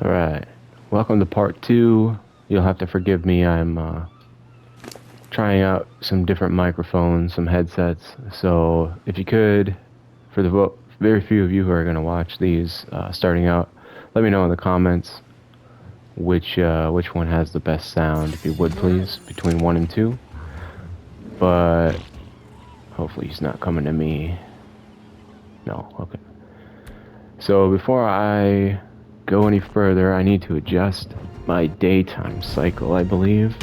Alright, welcome to part 2. You'll have to forgive me, I'm trying out some different microphones, some headsets. So if you could, for the very few of you who are going to watch these starting out, let me know in the comments which one has the best sound, if you would please, between 1 and 2. But hopefully he's not coming to me. No, okay. So before I go any further, I need to adjust my daytime cycle, I believe.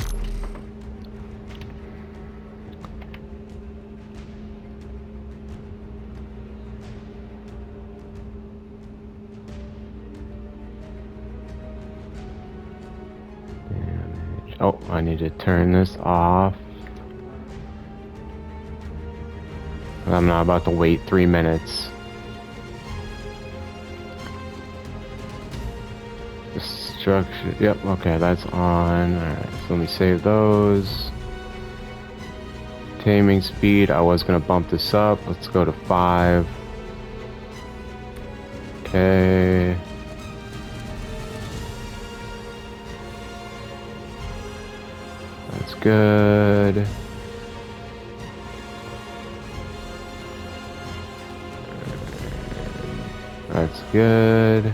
Damage. Oh, I need to turn this off. I'm not about to wait 3 minutes. Destruction. Yep, okay, that's on. Alright, so let me save those. Taming speed, I was gonna bump this up. Let's go to 5. Okay. That's good. That's good.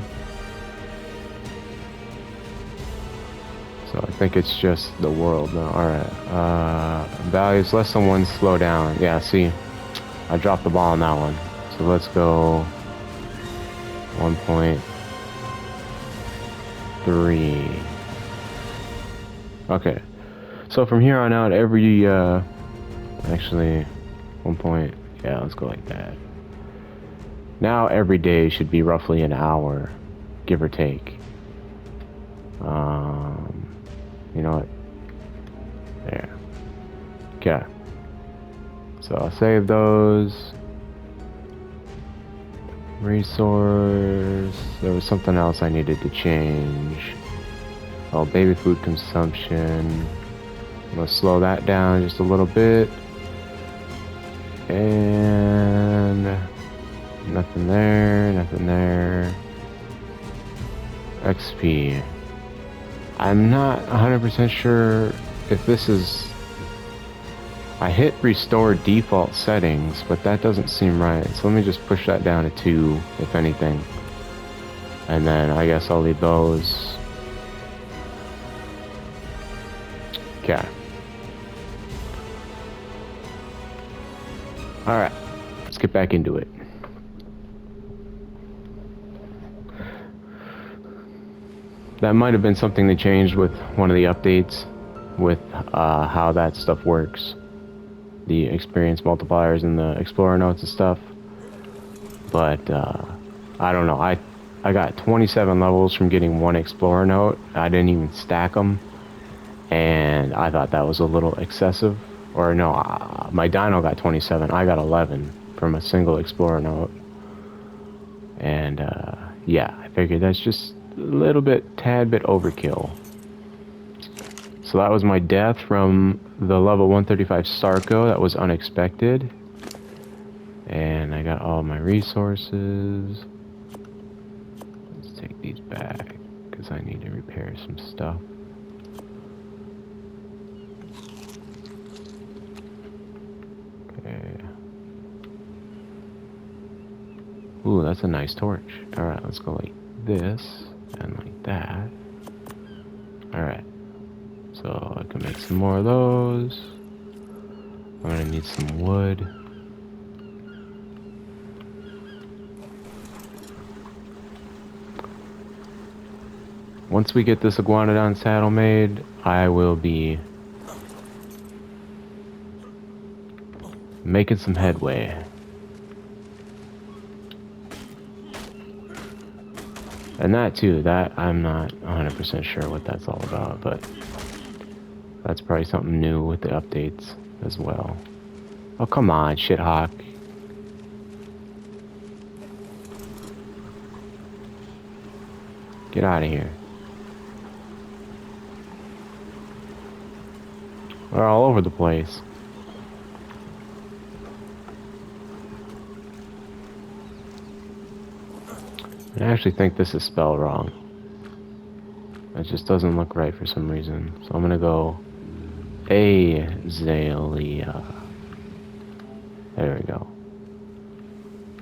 So I think it's just the world now. Alright. Values less than 1 slow down. Yeah, see. I dropped the ball on that one. So let's go 1.3. Okay. So from here on out, every actually 1 point. Yeah, let's go like that. Now every day should be roughly an hour, give or take. You know what? There. Okay. So I'll save those. Resource. There was something else I needed to change. Oh, baby food consumption. I'm gonna slow that down just a little bit. And nothing there, nothing there. XP. I'm not 100% sure if this is... I hit restore default settings, but that doesn't seem right. So let me just push that down to 2, if anything. And then I guess I'll leave those. Okay. Alright, let's get back into it. That might have been something they changed with one of the updates, with how that stuff works. The experience multipliers and the explorer notes and stuff. But I don't know. I got 27 levels from getting 1 explorer note. I didn't even stack them, and I thought that was a little excessive. Or no, my dino got 27. I got 11 from a single explorer note. And yeah, I figured that's just a little bit, tad bit overkill. So that was my death from the level 135 Sarco. That was unexpected. And I got all my resources. Let's take these back, because I need to repair some stuff. Okay. Ooh, that's a nice torch. Alright, let's go like this, and like that. Alright. So I can make some more of those. I'm gonna need some wood. Once we get this iguanodon saddle made, I will be making some headway. And that too, that I'm not 100% sure what that's all about, but that's probably something new with the updates as well. Oh, come on, shithawk. Get out of here. We're all over the place. I actually think this is spelled wrong. It just doesn't look right for some reason. So I'm gonna go Azalea. There we go.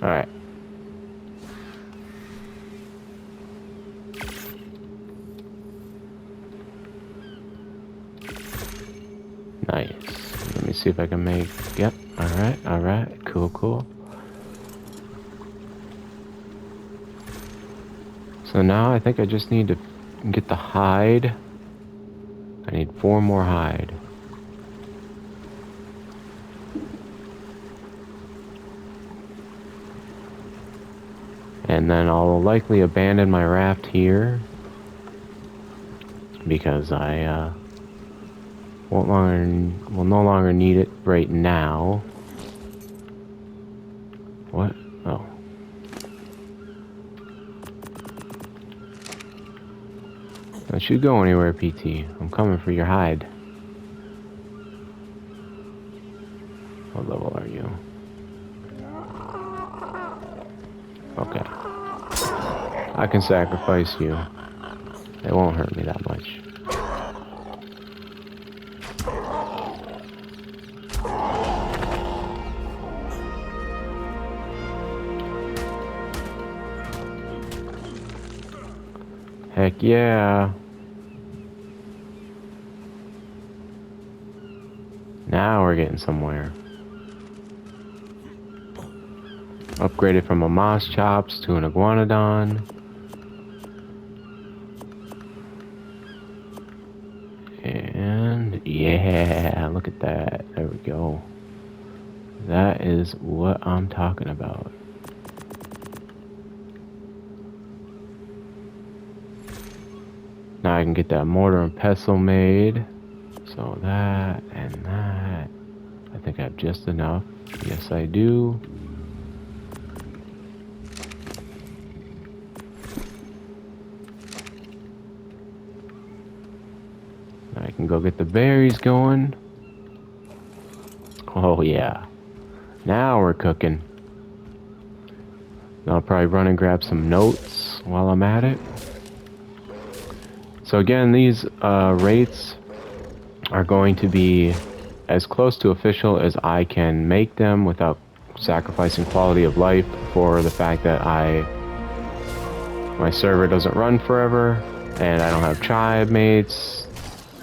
Alright. Nice. Let me see if I can make... Yep. Alright, alright. Cool, cool. So now I think I just need to get the hide. I need 4 more hide. And then I'll likely abandon my raft here. Because I will no longer need it right now. What? Oh. Don't you go anywhere, PT. I'm coming for your hide. What level are you? Okay. I can sacrifice you. It won't hurt me that much. Heck yeah. Now we're getting somewhere. Upgraded from a moss chops to an iguanodon. And yeah, look at that. There we go. That is what I'm talking about. Now I can get that mortar and pestle made. So that and that. I think I have just enough. Yes, I do. I can go get the berries going. Oh yeah. Now we're cooking. I'll probably run and grab some notes while I'm at it. So again, these rates are going to be as close to official as I can make them without sacrificing quality of life for the fact that my server doesn't run forever and I don't have tribe mates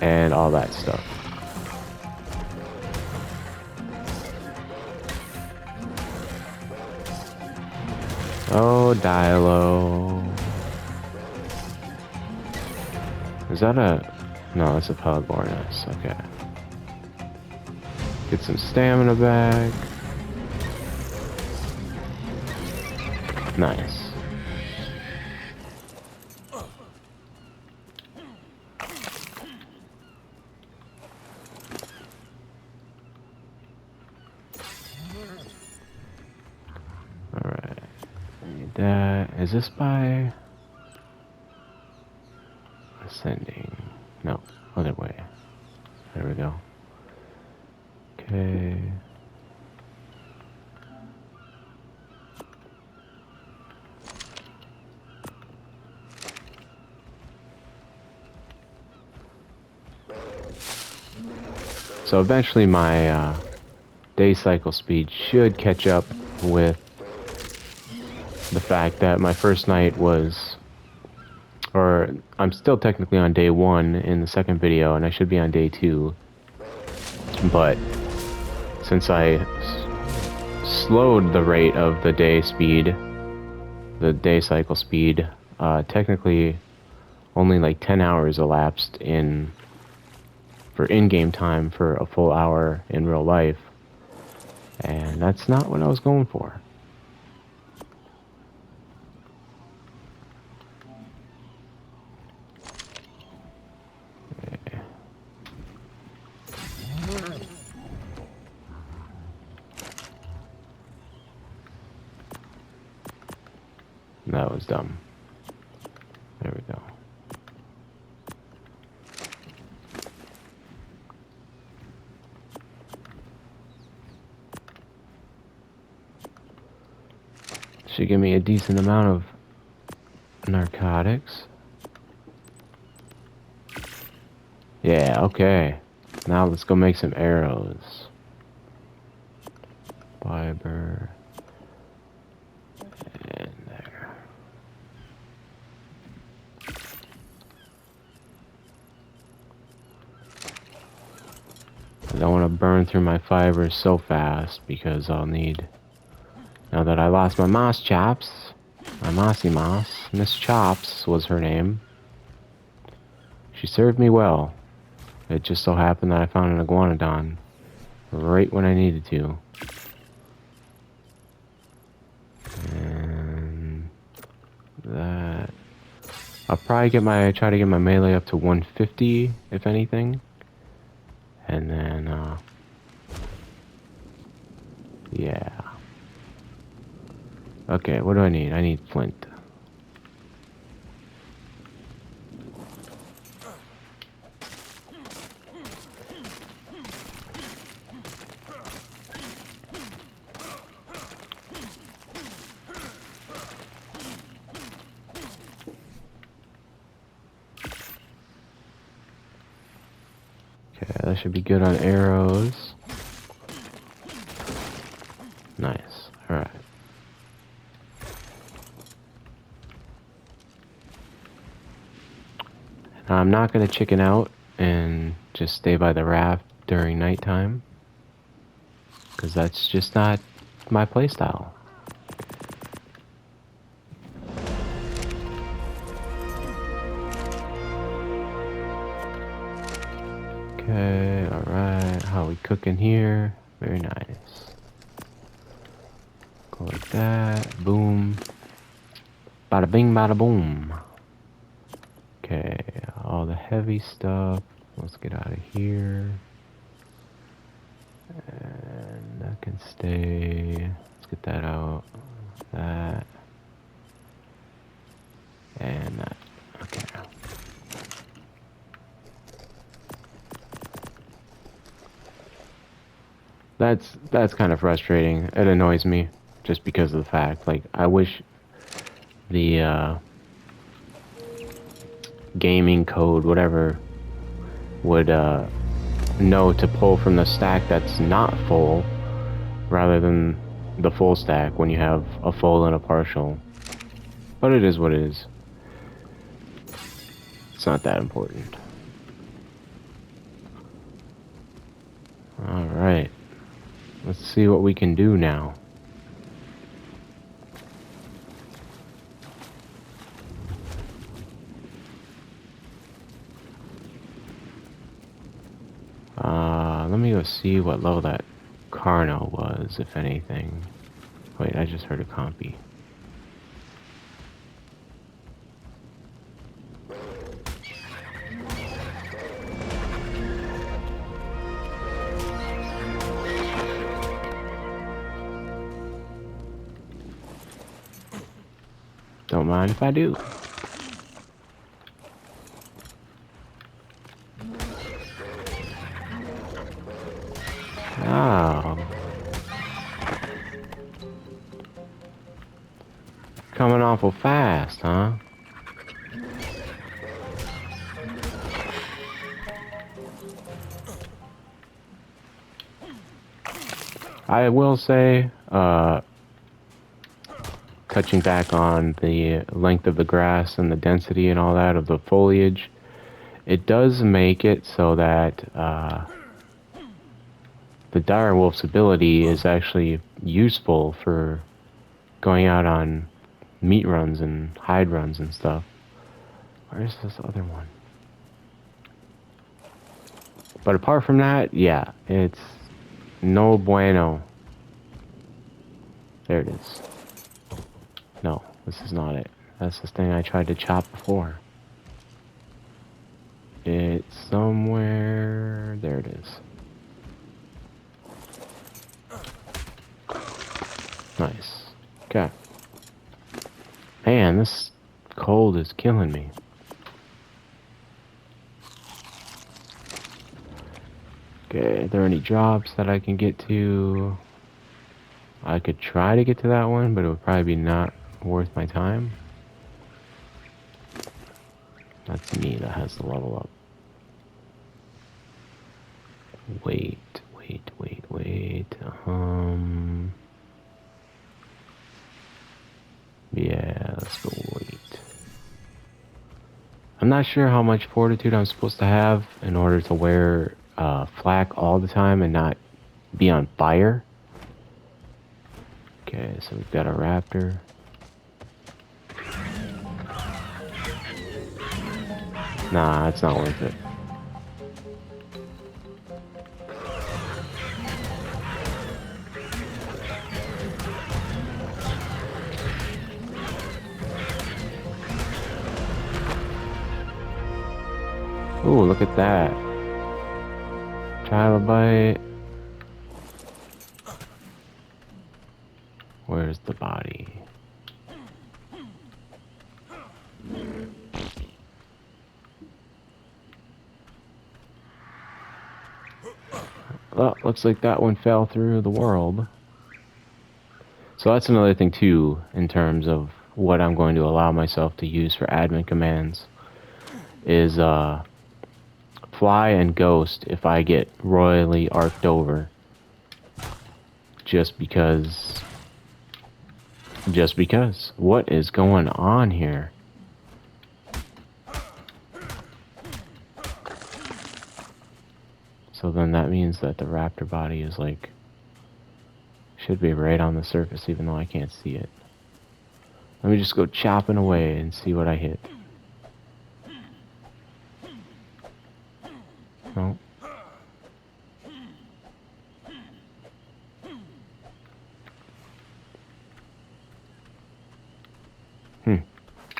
and all that stuff. Oh, Dilo. Is that a... No, that's a Pelagornis. Okay. Get some stamina back. Nice. Alright. Need that. Is this by... Ascending? No, other way. There we go. Okay. So eventually my day cycle speed should catch up with the fact that my first night was, or I'm still technically on day 1 in the second video and I should be on day 2, but since I slowed the rate of the day speed, the day cycle speed, technically only like 10 hours elapsed for in-game time for a full hour in real life, and that's not what I was going for. Okay. That was dumb. There we go. Should give me a decent amount of narcotics. Yeah, okay. Now let's go make some arrows. Fiber. And there. I don't want to burn through my fibers so fast because I'll need... Now that I lost my moss chops, my mossy moss, Miss Chops was her name. She served me well. It just so happened that I found an iguanodon right when I needed to. And that... I'll probably try to get my melee up to 150, if anything. And then, yeah. Okay, what do I need? I need flint. Okay, that should be good on arrows. Nice. Alright. Now, I'm not going to chicken out and just stay by the raft during nighttime, because that's just not my playstyle. Okay, alright. How we cooking here? Very nice. Go like that. Boom. Bada bing, bada boom. Okay, all the heavy stuff. Let's get out of here. And that can stay. Let's get that out. That. And that. Okay. That's kind of frustrating. It annoys me just because of the fact, like, I wish the gaming code, whatever, would know to pull from the stack that's not full rather than the full stack when you have a full and a partial. But it is what it is. It's not that important. Alright. Let's see what we can do now. Let me go see what level that Carno was, if anything. Wait, I just heard a compy. Don't mind if I do. Oh. Coming awful fast, huh? I will say, touching back on the length of the grass and the density and all that of the foliage, it does make it so that the direwolf's ability is actually useful for going out on meat runs and hide runs and stuff. Where's this other one? But apart from that, yeah, it's no bueno. There it is. No, this is not it. That's this thing I tried to chop before. It's somewhere... There it is. Nice. Okay. Man, this cold is killing me. Okay, are there any drops that I can get to? I could try to get to that one, but it would probably be not worth my time. That's me that has to level up. Wait. Yeah, let's go wait. I'm not sure how much fortitude I'm supposed to have in order to wear flak all the time and not be on fire. Okay, so we've got a raptor. Nah, it's not worth it. Ooh, look at that. Trilobite. Where's the body? Well, looks like that one fell through the world. So that's another thing too, in terms of what I'm going to allow myself to use for admin commands, is fly and ghost if I get royally arced over. Just because. What is going on here? So then that means that the raptor body is like, should be right on the surface even though I can't see it. Let me just go chopping away and see what I hit. No.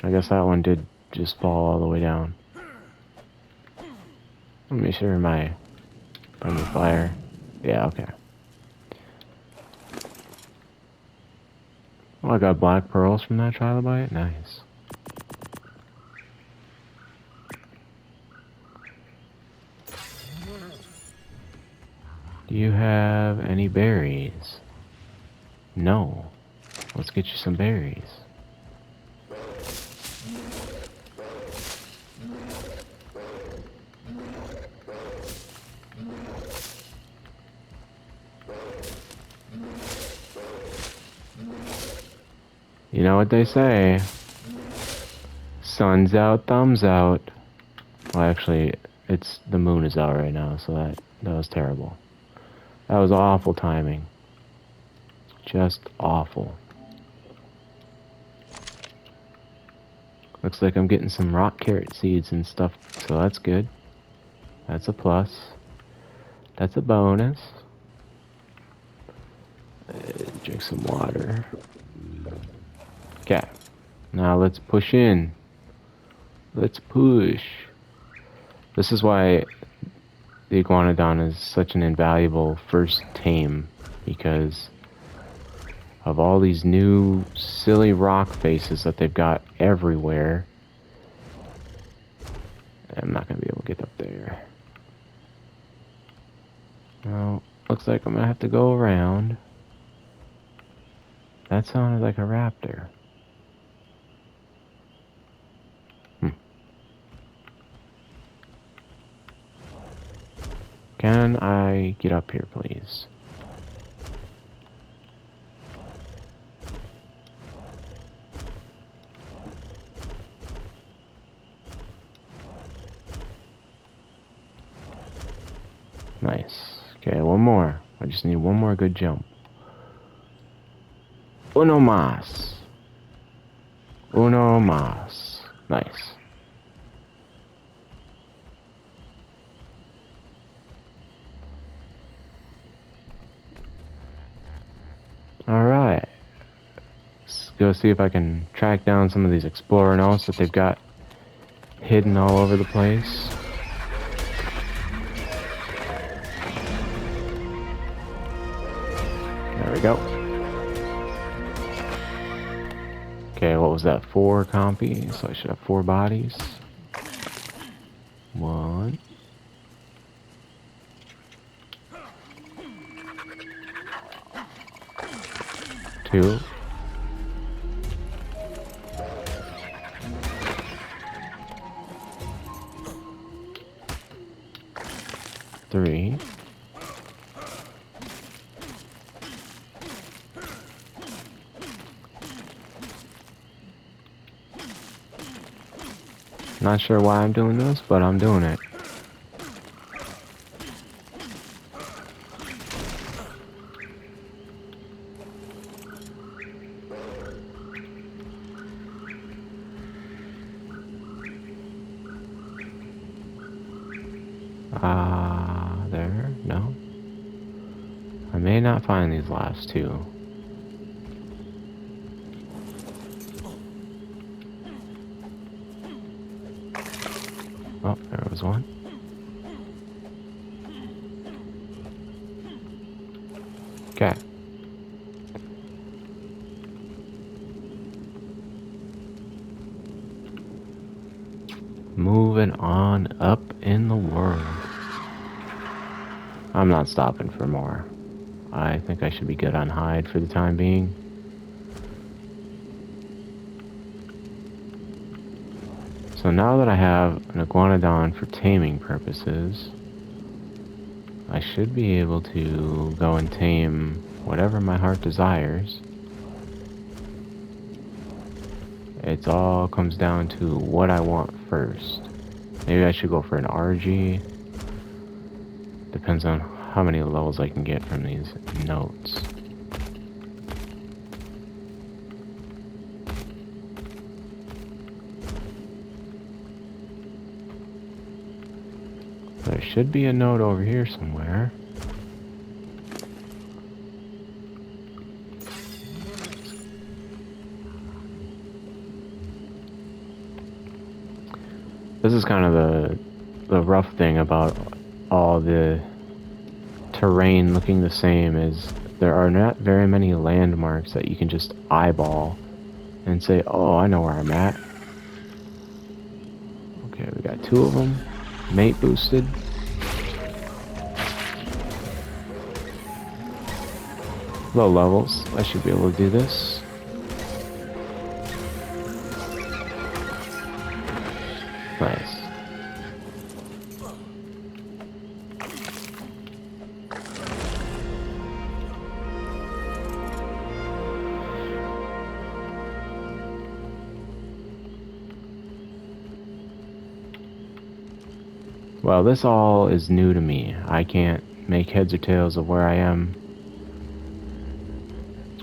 I guess that one did just fall all the way down. Let me sure my friendly fire. Yeah, okay. Oh, I got black pearls from that trilobite. Nice. Do you have any berries? No. Let's get you some berries. You know what they say? Sun's out, thumbs out. Well, actually, it's the moon is out right now, so that was terrible. That was awful timing. Just awful. Looks like I'm getting some rock carrot seeds and stuff, so that's good. That's a plus. That's a bonus. Drink some water. Okay. Now let's push in. Let's push. This is why the iguanodon is such an invaluable first tame, because of all these new silly rock faces that they've got everywhere. I'm not gonna be able to get up there. Well, looks like I'm gonna have to go around. That sounded like a raptor. Can I get up here, please? Nice. Okay, one more. I just need one more good jump. Uno más. Uno más. Nice. Alright. Let's go see if I can track down some of these explorer notes that they've got hidden all over the place. There we go. Okay, what was that? 4 compy, so I should have 4 bodies. 1. 2. 3. Not sure why I'm doing this, but I'm doing it. There? No. I may not find these last two. Oh, there was one. Okay. Moving on up in the world. I'm not stopping for more. I think I should be good on hide for the time being. So now that I have an iguanodon for taming purposes, I should be able to go and tame whatever my heart desires. It all comes down to what I want first. Maybe I should go for an RG. Depends on how many levels I can get from these notes. There should be a note over here somewhere. This is kind of the rough thing about all the terrain looking the same is there are not very many landmarks that you can just eyeball and say, oh, I know where I'm at. Okay, we got two of them. Mate boosted. Low levels. I should be able to do this. Nice. Well, this all is new to me. I can't make heads or tails of where I am.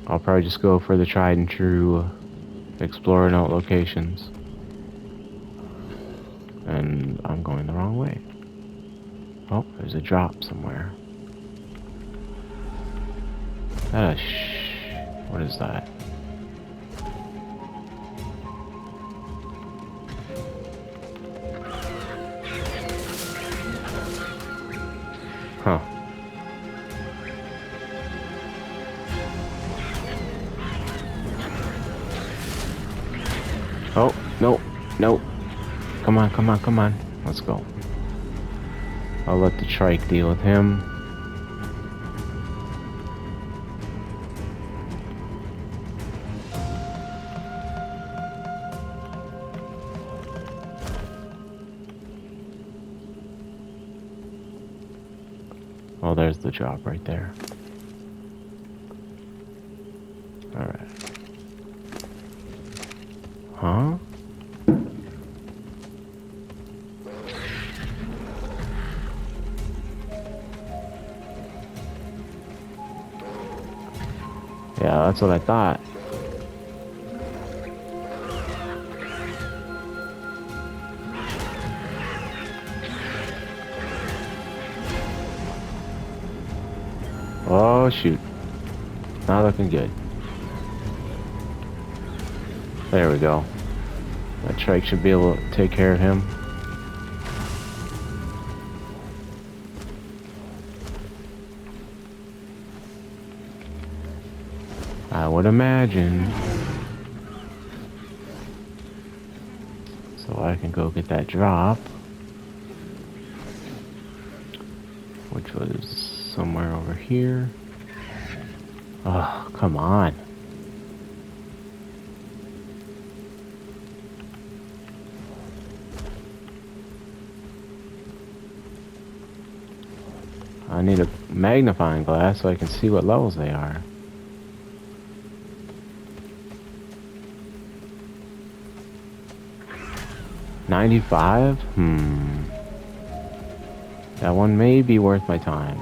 I'll probably just go for the tried and true explorer note locations. And I'm going the wrong way. Oh, there's a drop somewhere. What is that? Huh. Oh, no, no. Come on, come on, come on. Let's go. I'll let the trike deal with him. Oh, there's the drop right there. Alright. Huh? Yeah, that's what I thought. Oh, shoot. Not looking good. There we go. That trike should be able to take care of him. I would imagine. So I can go get that drop. Which was somewhere over here. Oh, come on. I need a magnifying glass so I can see what levels they are. 95? That one may be worth my time.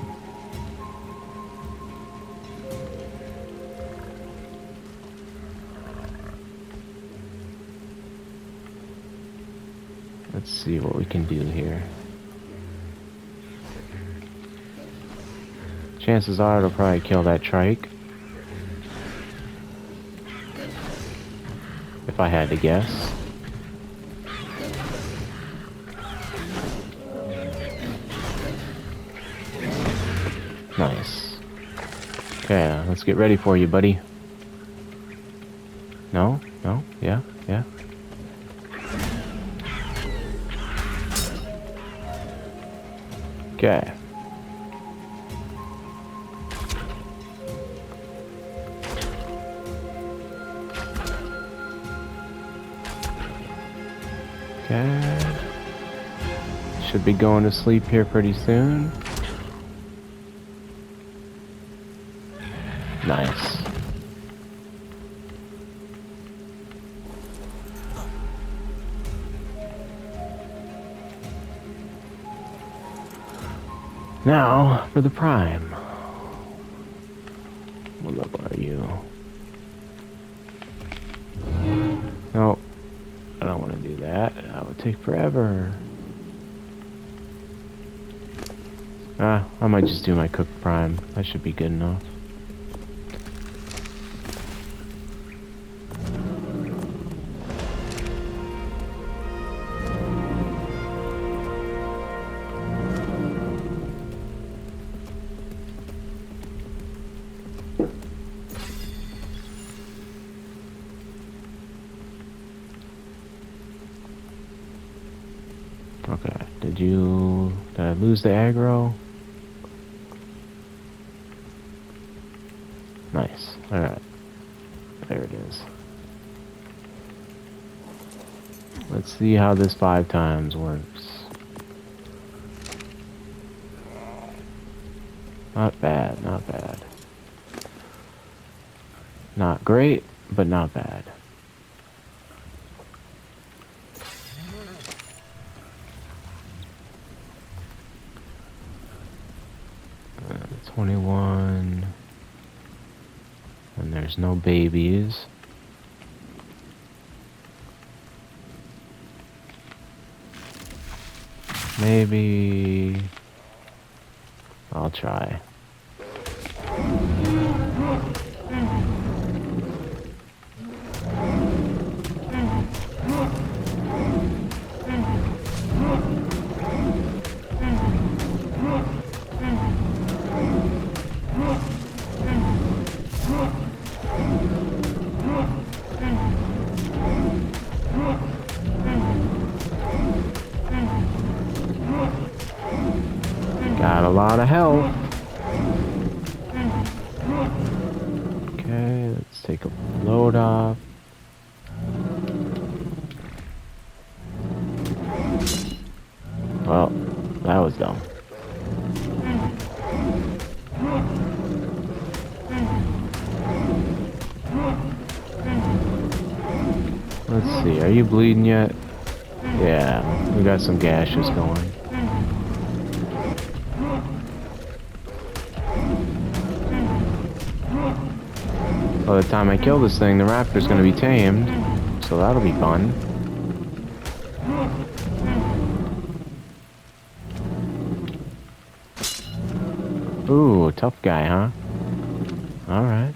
Let's see what we can do here. Chances are it'll probably kill that trike. If I had to guess. Nice. Okay, let's get ready for you, buddy. No? No? Yeah? Yeah? Okay. Okay. Should be going to sleep here pretty soon. Nice. Now for the prime. What level are you? No, I don't want to do that. That would take forever. I might just do my cooked prime. That should be good enough. Okay, did I lose the aggro? Nice, alright. There it is. Let's see how this 5 times works. Not bad, not bad. Not great, but not bad. 21. And there's no babies. Maybe I'll try. Got a lot of health. Okay, let's take a load off. Well, that was dumb. Let's see, are you bleeding yet? Yeah, we got some gashes going. By the time I kill this thing, the raptor's gonna be tamed, so that'll be fun. Ooh, tough guy, huh? Alright.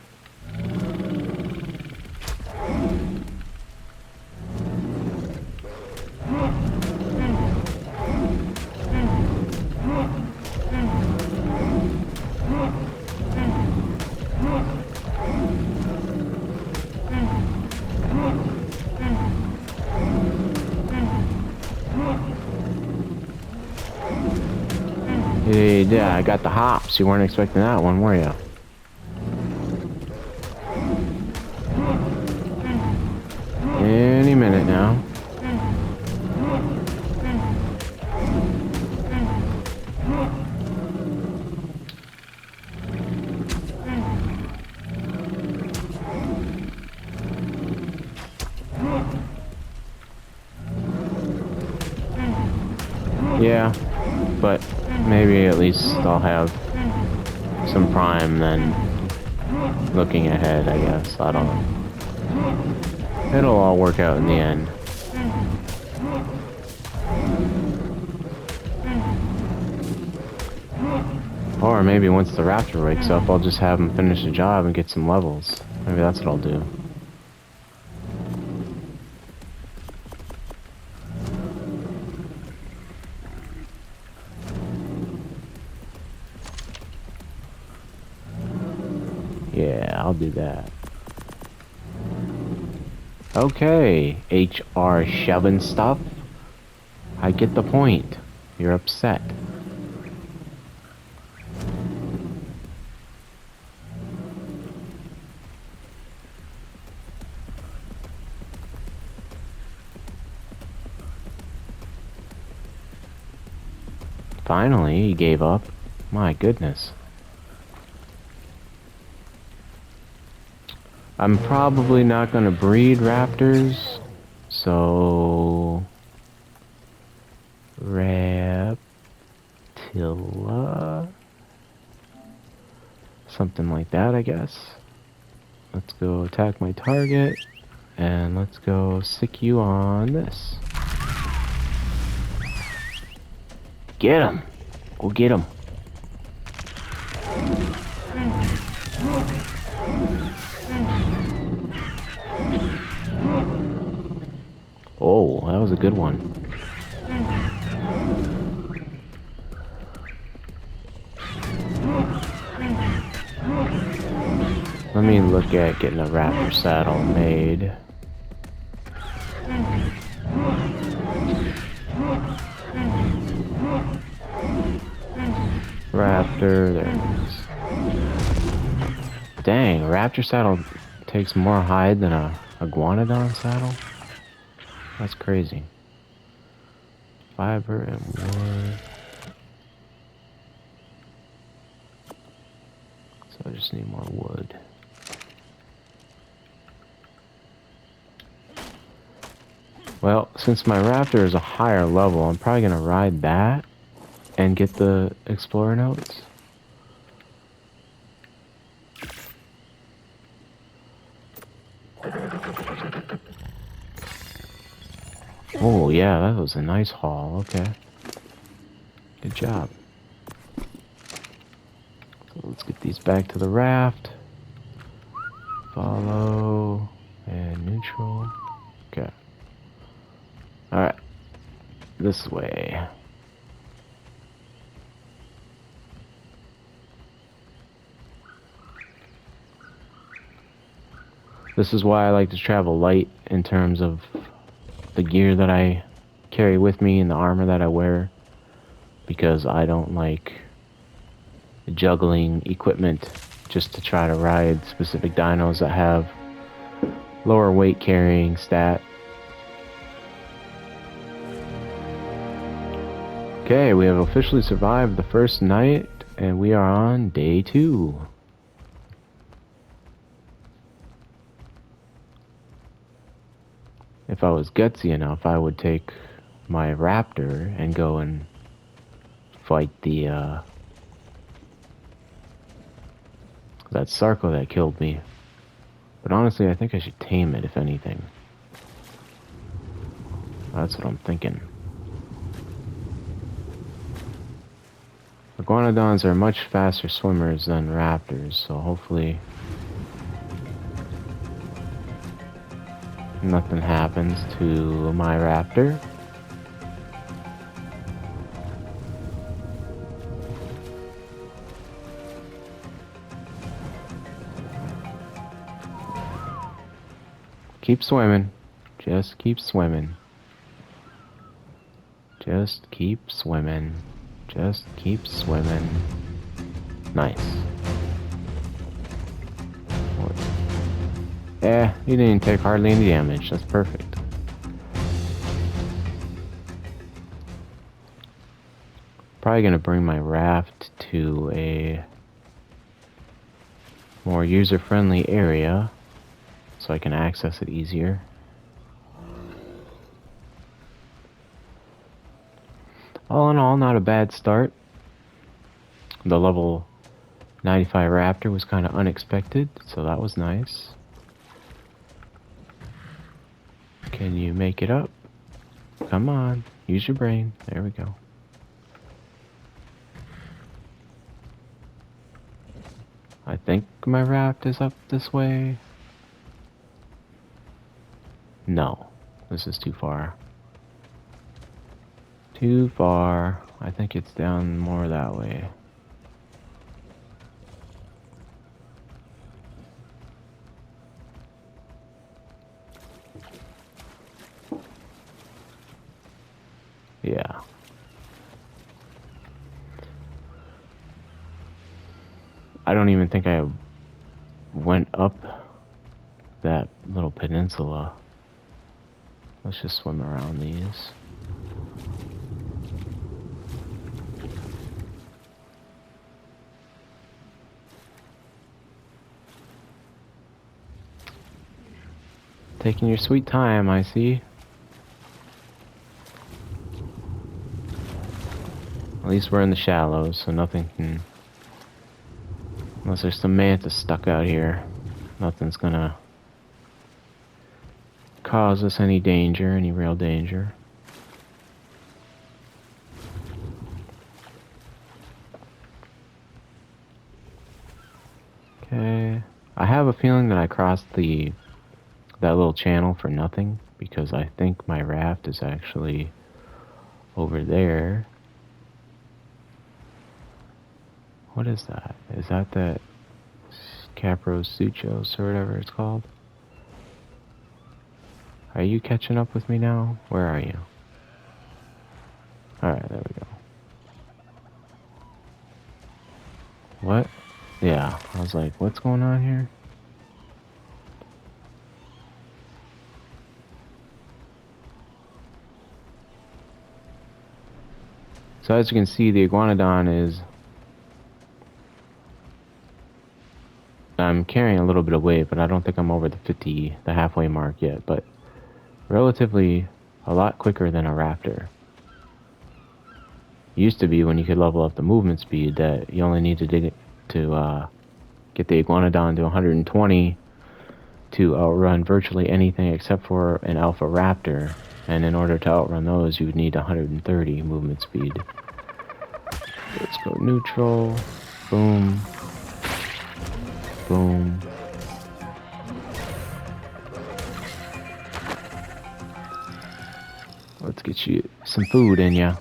Yeah, I got the hops. You weren't expecting that one, were you? Any minute now. Yeah, but maybe at least I'll have some prime then looking ahead, I guess. I don't know. It'll all work out in the end. Or maybe once the raptor wakes up, I'll just have him finish the job and get some levels. Maybe that's what I'll do. Yeah, I'll do that. Okay, HR shoving stuff. I get the point. You're upset. Finally, he gave up. My goodness. I'm probably not gonna breed raptors, so Reptilla, something like that, I guess. Let's go attack my target, and let's go sick you on this. Get him! Go get him! Oh, that was a good one. Let me look at getting a raptor saddle made. Raptor, there it is. Dang, a raptor saddle takes more hide than a iguanodon saddle? That's crazy. Fiber and wood. So I just need more wood. Well, since my raptor is a higher level, I'm probably gonna ride that and get the explorer notes. Oh yeah, that was a nice haul. Okay, good job. So let's get these back to the raft. Follow and neutral. Okay. Alright. This way. This is why I like to travel light in terms of the gear that I carry with me and the armor that I wear, because I don't like juggling equipment just to try to ride specific dinos that have lower weight carrying stat. Okay, we have officially survived the first night and we are on day 2. If I was gutsy enough, I would take my raptor and go and fight the that Sarco that killed me. But honestly, I think I should tame it, if anything. That's what I'm thinking. Iguanodons are much faster swimmers than raptors, so hopefully nothing happens to my raptor. Keep swimming. Just keep swimming. Just keep swimming. Just keep swimming. Nice. Yeah, you didn't take hardly any damage. That's perfect. Probably gonna bring my raft to a more user-friendly area so I can access it easier. All in all, not a bad start. The level 95 Raptor was kind of unexpected, so that was nice. Can you make it up? Come on, use your brain. There we go. I think my raft is up this way. No, this is too far. Too far. I think it's down more that way. Yeah. I don't even think I went up that little peninsula. Let's just swim around these. Taking your sweet time, I see. At least we're in the shallows, so nothing can... Unless there's some mantis stuck out here, nothing's gonna cause us any danger, any real danger. Okay. I have a feeling that I crossed that little channel for nothing, because I think my raft is actually over there. What is that? Is that Capro Suchos or whatever it's called? Are you catching up with me now? Where are you? Alright, there we go. What? Yeah, I was like, what's going on here? So as you can see, the Iguanodon is... I'm carrying a little bit of weight, but I don't think I'm over the halfway mark yet, but relatively a lot quicker than a raptor. Used to be when you could level up the movement speed that you only needed to get the Iguanodon to 120 to outrun virtually anything except for an alpha raptor, and in order to outrun those you would need 130 movement speed. Let's go neutral. Boom. Boom. Let's get you some food in ya.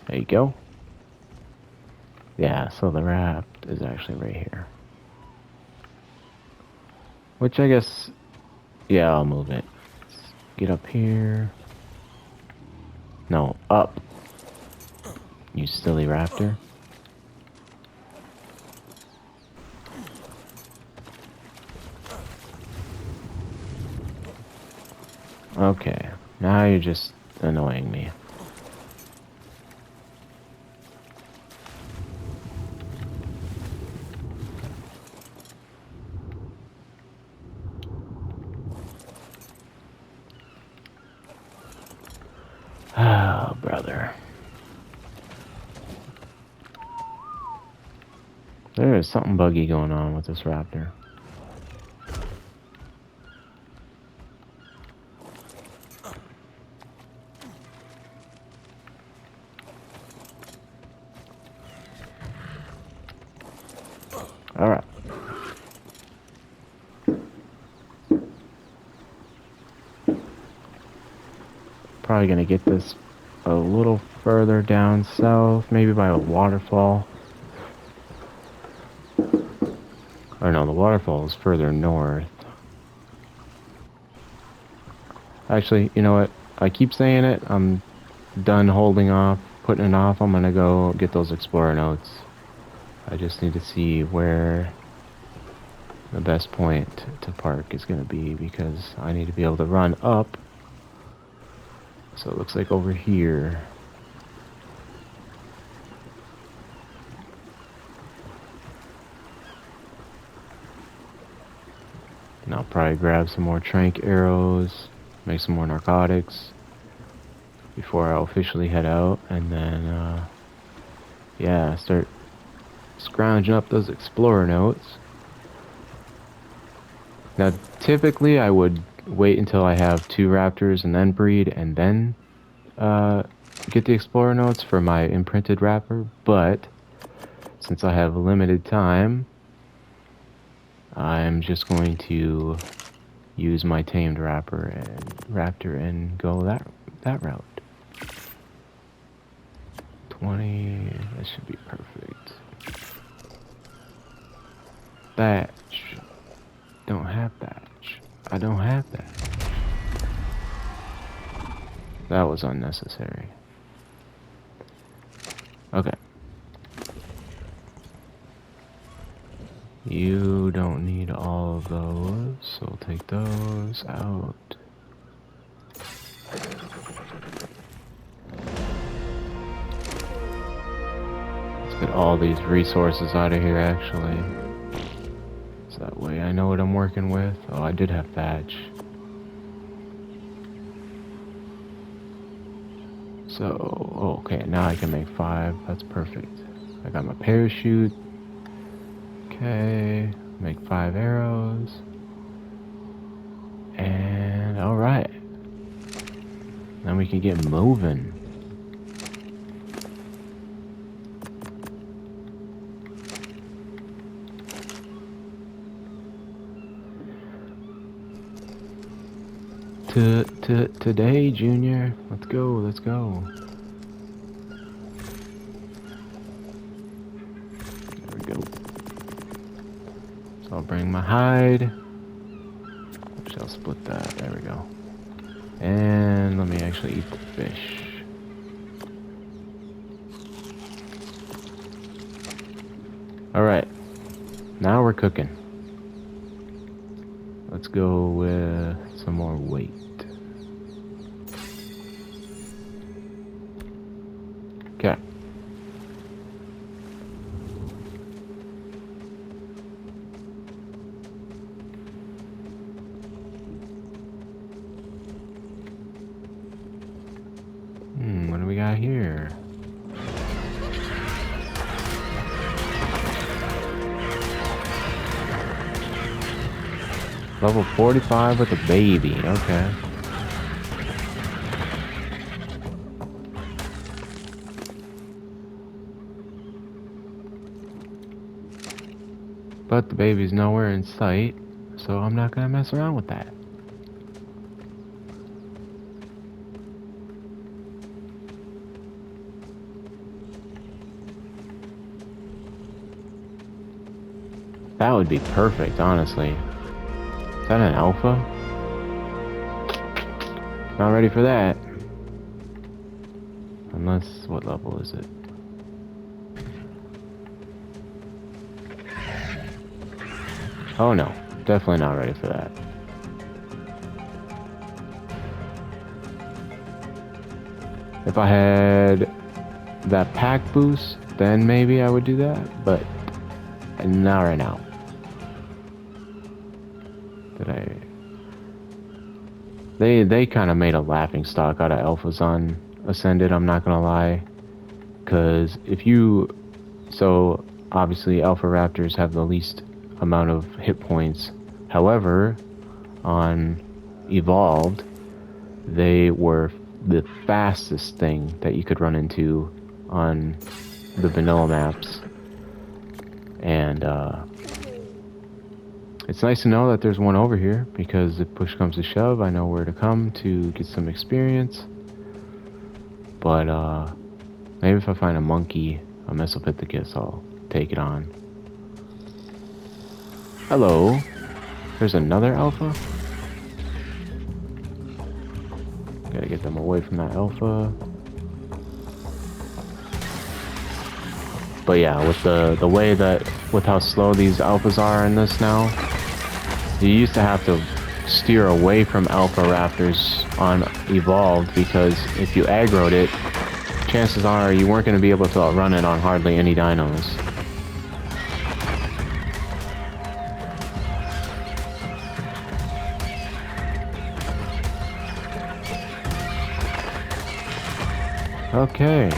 There you go. Yeah, so the raft is actually right here. Which I guess... Yeah, I'll move it. Let's get up here. No, up. You silly raptor. Okay, now you're just annoying me. Oh, brother. There is something buggy going on with this raptor. Alright. Probably gonna get this a little further down south, maybe by a waterfall. Or no, the waterfall is further north. Actually, you know what? I keep saying it. I'm done holding off, putting it off. I'm gonna go get those explorer notes. I just need to see where the best point to park is gonna be, because I need to be able to run up. So it looks like over here. And I'll probably grab some more trank arrows, make some more narcotics. before I'll officially head out, and then yeah, start scrounging up those explorer notes. Now, typically I would wait until I have 2 raptors and then breed, and then get the explorer notes for my imprinted wrapper, but since I have limited time, I'm just going to use my tamed raptor and go that route. 20, that should be perfect. Thatch. Don't have thatch. I don't have that. That was unnecessary. Okay. You don't need all of those, so we'll take those out. Let's get all these resources out of here, actually. So that way I know what I'm working with. Oh, I did have thatch. So, okay, now I can make 5. That's perfect. I got my parachute. Okay, make 5 arrows. And alright. Then we can get moving. Today, Junior. Let's go, let's go. There we go. So I'll bring my hide. Which I'll split that. There we go. And let me actually eat the fish. Alright. Now we're cooking. Let's go with some more weight. Okay. What do we got here? Level 45 with a baby, okay. But the baby's nowhere in sight, so I'm not gonna mess around with that. That would be perfect, honestly. Is that an alpha? Not ready for that. Unless, what level is it? Oh no, definitely not ready for that. If I had that pack boost, then maybe I would do that, but not right now. They kind of made a laughing stock out of alphas on Ascended, I'm not gonna lie. Cause so obviously alpha raptors have the least amount of hit points. However, on Evolved, they were the fastest thing that you could run into on the vanilla maps. And it's nice to know that there's one over here, because if push comes to shove, I know where to come to get some experience. But maybe if I find a monkey, a Mesopithecus, I'll take it on. Hello. There's another alpha? Gotta get them away from that alpha. But yeah, with the way that, with how slow these alphas are in this now, you used to have to steer away from alpha raptors on Evolved, because if you aggroed it, chances are you weren't going to be able to outrun it on hardly any dinos. Okay.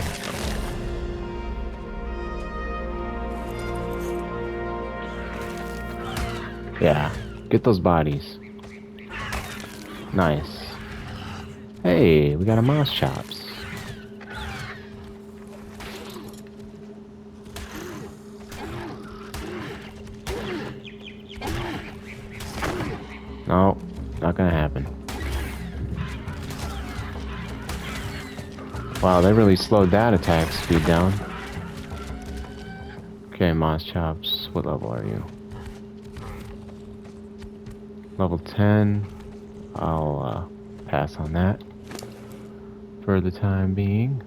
Yeah, get those bodies. Nice. Hey, we got a mouse chops. No, not gonna happen. Wow, they really slowed that attack speed down. Okay, mouse chops, what level are you? Level 10. I'll pass on that for the time being.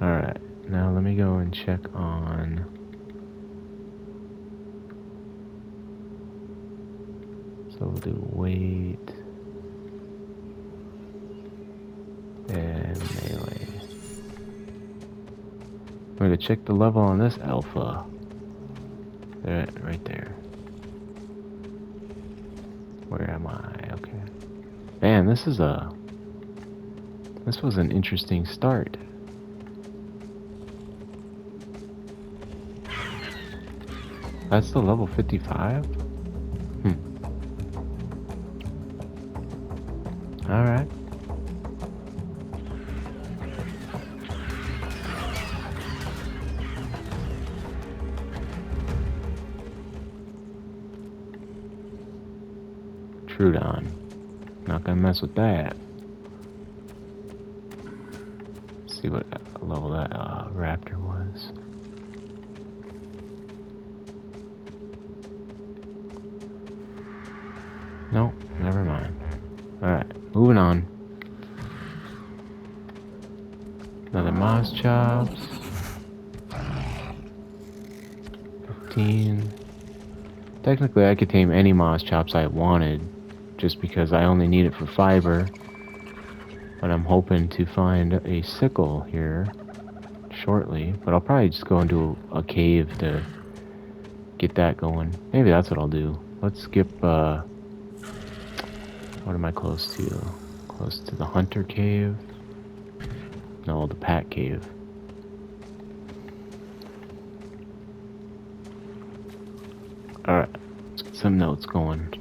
Alright, now let me go and check on... So we'll do weight and melee. I'm gonna check the level on this alpha. There, right there. Where am I? Okay. Man, this was an interesting start. That's the level 55? Alright. Trudon. Not gonna mess with that. Let's see what level that raptor was. Nope, never mind. Alright, moving on. Another mouse chops. 15. Technically, I could tame any mouse chops I wanted, just because I only need it for fiber. But I'm hoping to find a sickle here shortly. But I'll probably just go into a cave to get that going. Maybe that's what I'll do. Let's skip, what am I close to? Close to the hunter cave? No, the pack cave. Alright, let's get some notes going.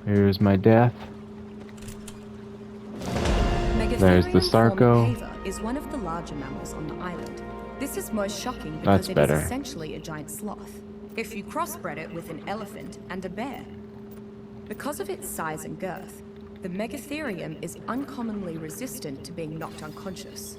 Here's my death. There's the Sarco. Is one of the larger mammals on the island. This is most shocking because it is essentially a giant sloth. If you crossbred it with an elephant and a bear. Because of its size and girth, the Megatherium is uncommonly resistant to being knocked unconscious.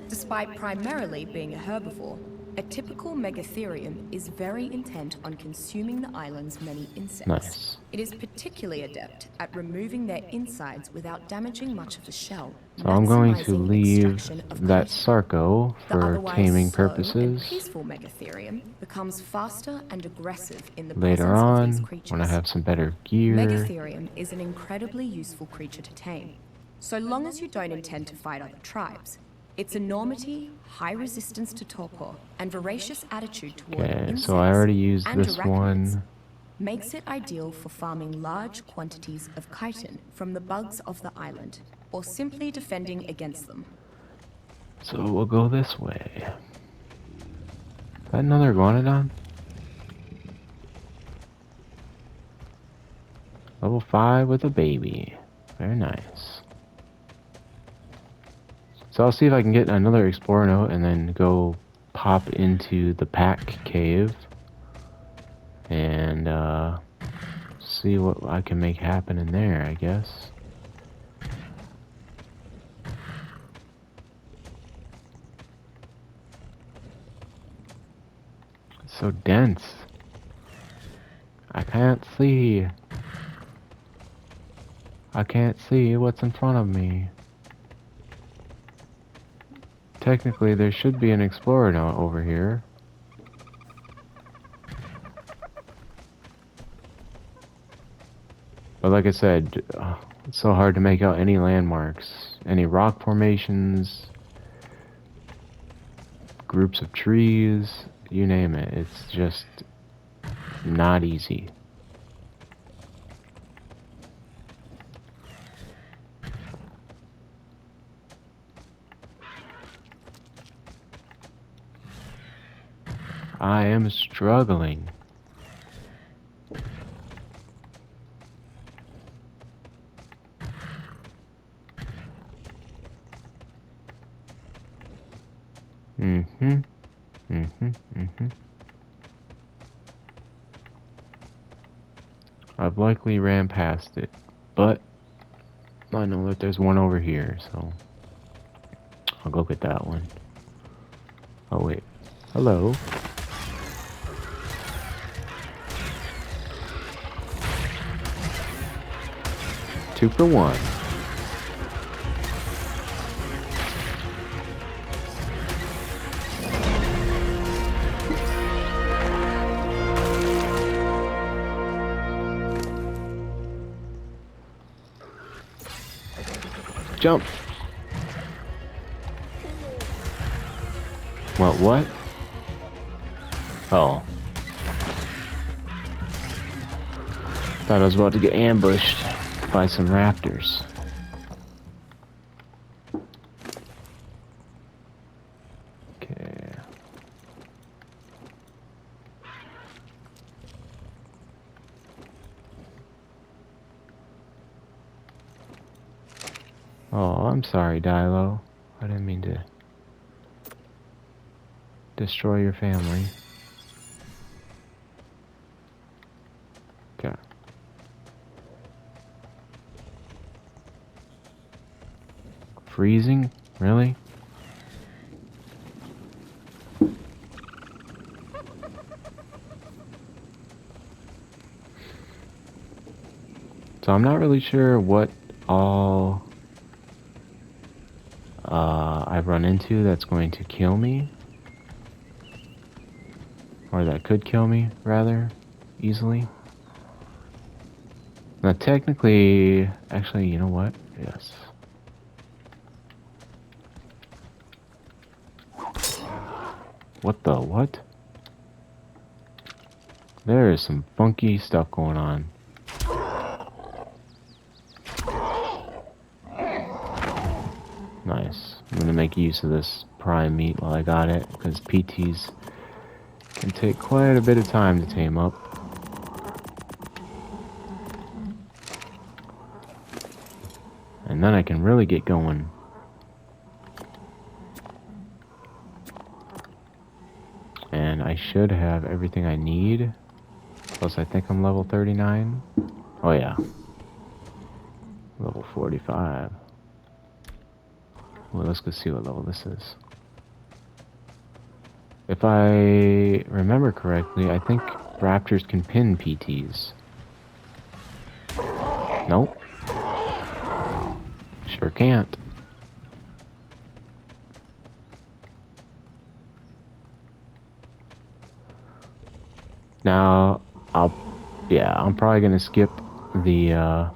Despite primarily being a herbivore, a typical Megatherium is very intent on consuming the island's many insects. Nice. It is particularly adept at removing their insides without damaging much of the shell. So I'm going to leave that Sarco for taming purposes. The peaceful Megatherium becomes faster and aggressive in the later presence on, of these creatures. when I have some better gear. Megatherium is an incredibly useful creature to tame, so long as you don't intend to fight other tribes. Its enormity, high resistance to torpor, and voracious attitude toward insects so I already used and this arachnids one. Makes it ideal for farming large quantities of chitin from the bugs of the island, or simply defending against them. So we'll go this way. Is that another iguanodon? Level 5 with a baby. Very nice. So I'll see if I can get another explorer note and then go pop into the pack cave and see what I can make happen in there, I guess. It's so dense. I can't see. I can't see what's in front of me. Technically, there should be an explorer note over here. But like I said, It's so hard to make out any landmarks, any rock formations, groups of trees, you name it. It's just not easy. I am struggling. I've likely ran past it, but I know that there's one over here, so I'll go get that one. Oh wait, hello. 2 for 1. Jump. What? Oh. Thought I was about to get ambushed by some raptors. Okay. Oh, I'm sorry, Dilo. I didn't mean to destroy your family. Okay. Freezing? Really? So I'm not really sure what all I've run into that's going to kill me. Or that could kill me, rather, easily. Now technically, actually, you know what? Yes. What the what? There is some funky stuff going on. Nice. I'm gonna make use of this prime meat while I got it, because PTs can take quite a bit of time to tame up. And then I can really get going. And I should have everything I need. Plus I think I'm level 39. Oh yeah. Level 45. Well, let's go see what level this is. If I remember correctly, I think raptors can pin PTs. Nope. Sure can't. Now, I'm probably gonna skip the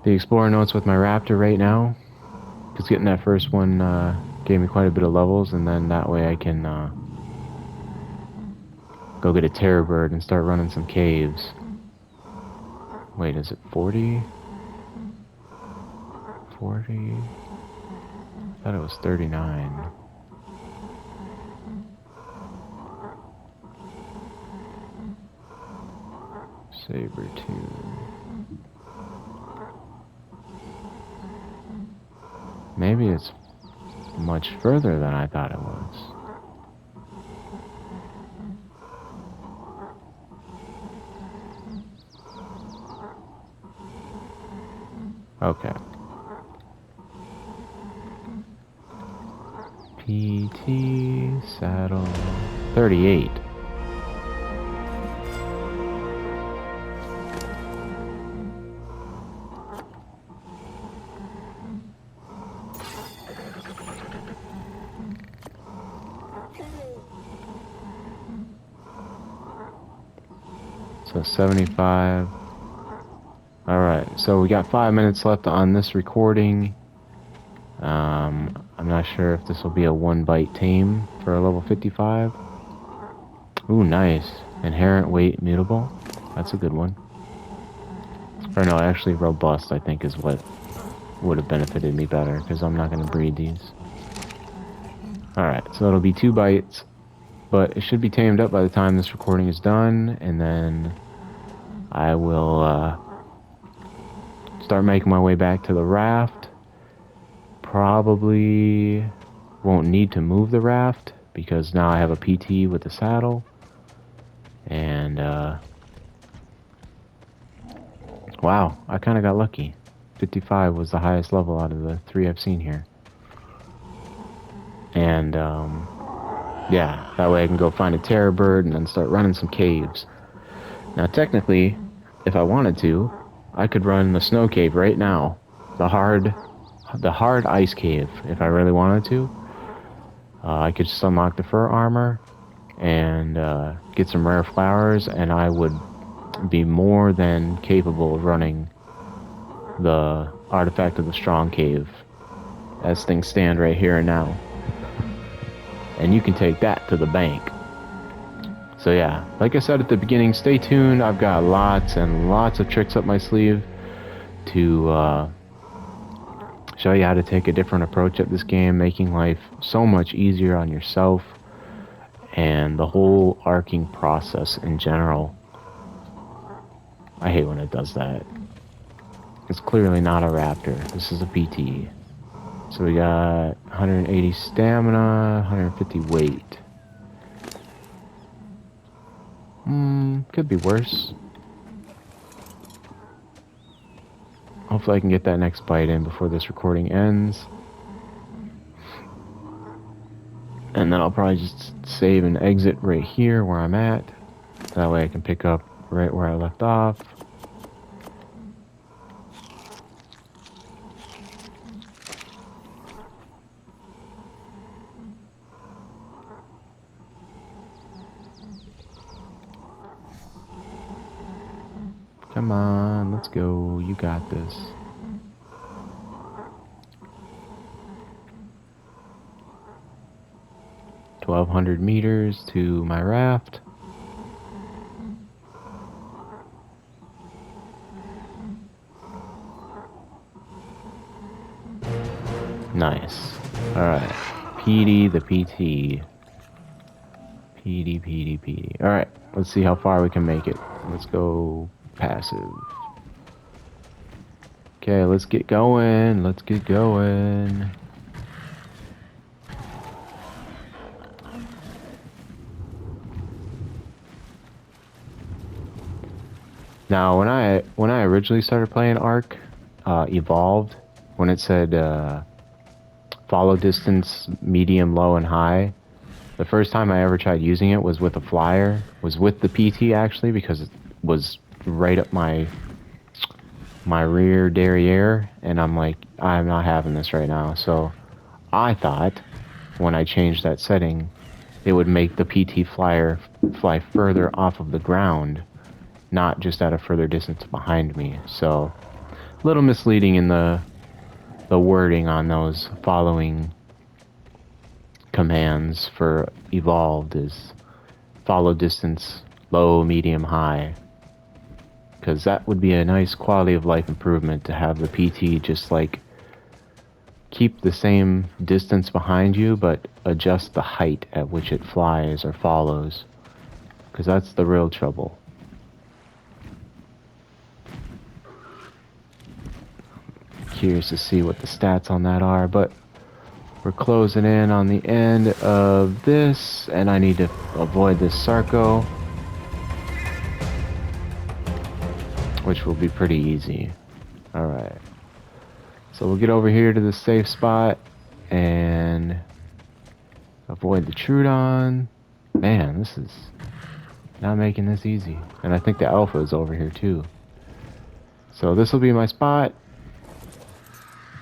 explorer notes with my raptor right now, because getting that first one gave me quite a bit of levels, and then that way I can go get a terror bird and start running some caves. Wait, is it 40? 40? I thought it was 39. Saber-tooth. Maybe it's much further than I thought it was. Okay. PT saddle 38. So 75. so we got 5 minutes left on this recording. I'm not sure if this will be a 1-bite tame for a level 55. Ooh, nice. Inherent weight mutable. That's a good one. Or no, actually robust, I think, is what would have benefited me better, because I'm not going to breed these. Alright, so it'll be 2 bites, but it should be tamed up by the time this recording is done, and then I will start making my way back to the raft. Probably won't need to move the raft, because now I have a PT with the saddle. And, wow, I kind of got lucky. 55 was the highest level out of the 3 I've seen here. And, yeah, that way I can go find a terror bird and then start running some caves. Now, technically, if I wanted to, I could run the snow cave right now. The hard ice cave, if I really wanted to. I could just unlock the fur armor and get some rare flowers, and I would be more than capable of running the artifact of the strong cave as things stand right here and now. And you can take that to the bank. So yeah, like I said at the beginning, stay tuned. I've got lots and lots of tricks up my sleeve to show you how to take a different approach at this game, making life so much easier on yourself and the whole arcing process in general. I hate when it does that. It's clearly not a raptor. This is a PT. So we got 180 stamina, 150 weight. Could be worse. Hopefully I can get that next bite in before this recording ends. And then I'll probably just save and exit right here where I'm at. That way I can pick up right where I left off. Come on, let's go. You got this. $1,200 meters to my raft. Nice. Alright. PD the PT. PD. Alright, let's see how far we can make it. Let's go passive. Okay, let's get going. Let's get going. Now, when I originally started playing Ark, Evolved, when it said follow distance, medium, low, and high, the first time I ever tried using it was with a flyer, was with the PT actually, because it was right up my rear derriere, and I'm like, I'm not having this right now. So I thought when I changed that setting, it would make the PT flyer fly further off of the ground, not just at a further distance behind me. So a little misleading in the wording on those following commands for Evolved is follow distance, low, medium, high. Because that would be a nice quality of life improvement to have the PT just like keep the same distance behind you, but adjust the height at which it flies or follows. Because that's the real trouble. Curious to see what the stats on that are, but we're closing in on the end of this, and I need to avoid this Sarco, which will be pretty easy. Alright. So we'll get over here to the safe spot and avoid the Trudon. Man, this is not making this easy. And I think the Alpha is over here too. So this will be my spot.